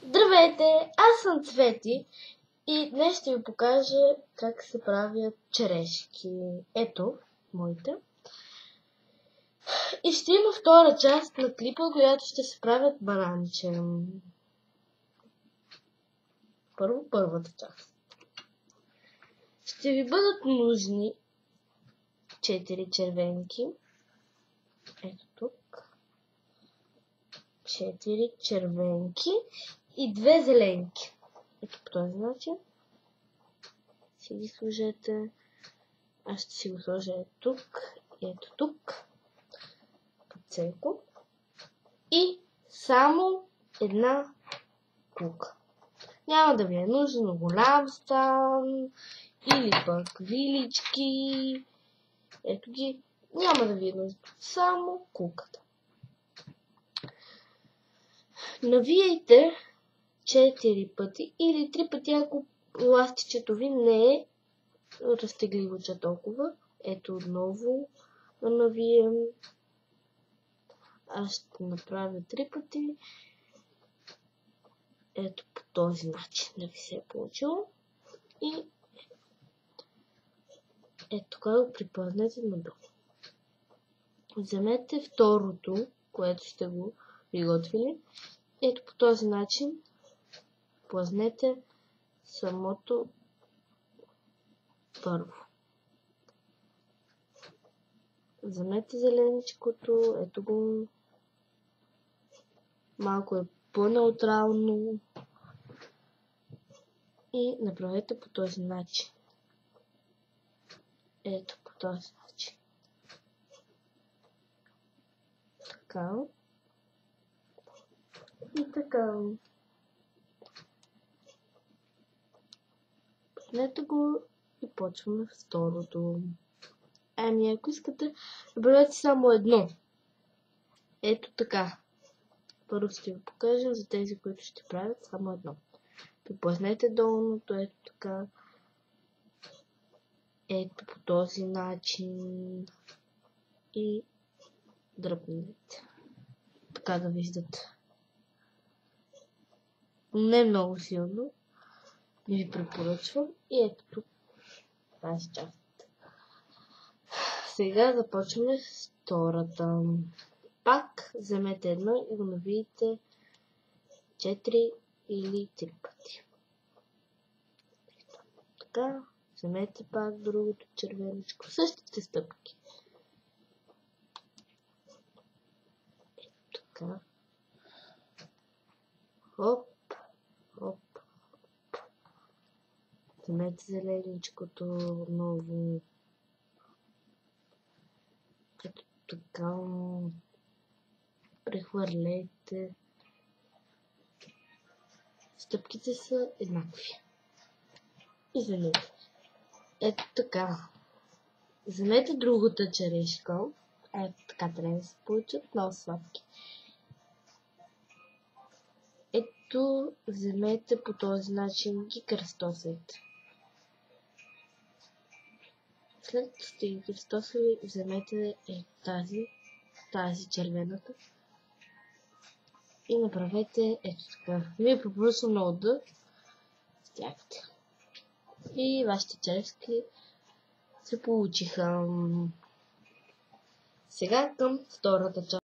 Здравейте, аз съм Цвети и днес ще ви покажа как се правят черешки. Ето моите. И ще има втора част на клипа, която ще се правят бананче. Първо първата част. Ще ви бъдат нужни 4 червенки. Ето тук. 4 червенки и 2 зеленки. Ето по този начин си ги сложете. Аз ще си го сложа ето тук и ето тук. По ценко. И само една кука. Няма да ви е нужен голям стан или пък вилички. Ето ги. Няма да ви е нужен. Само куката. Навийте 4 пъти или 3 пъти, ако ластичето ви не е разтегливо толкова. Ето отново да навием. Аз ще направя 3 пъти. Ето по този начин да ви се е получило. И ето така го припъзнете надолу. Вземете второто, което сте го приготвили. Ето по този начин плъзнете самото първо. Вземете зеленичкото, ето го. Малко е по-неутрално. И направете по този начин. Ето по този начин. Така. И така. Пъснете го и почваме второто. Ами ако искате, добавете само едно. Ето така. Първо ще ви покажа за тези, които ще правят само едно. Приплъзнете долното, ето така. Ето по този начин. И дръпнете. Така да виждате. Не много силно. Не ви препоръчвам. И ето тук тази част. Сега започваме с втората. Пак вземете едно и го навиете 4 или 3 пъти. Така, вземете пак другото червеничко. Същите стъпки. Ето така. Хоп, хоп, хоп. Вземете зеленичкото отново. Ето така. Прехвърлете. Стъпките са еднакви. Извинете. Ето така. Вземете другата черешка. Ето така трябва да се получат много сладки. Ето вземете по този начин ги кръстосайте. След като сте ги кръстосали, вземете тази червената и направете ето така. Вие препоръчвам много да стягате. И вашите черешки се получиха. Сега към втората част.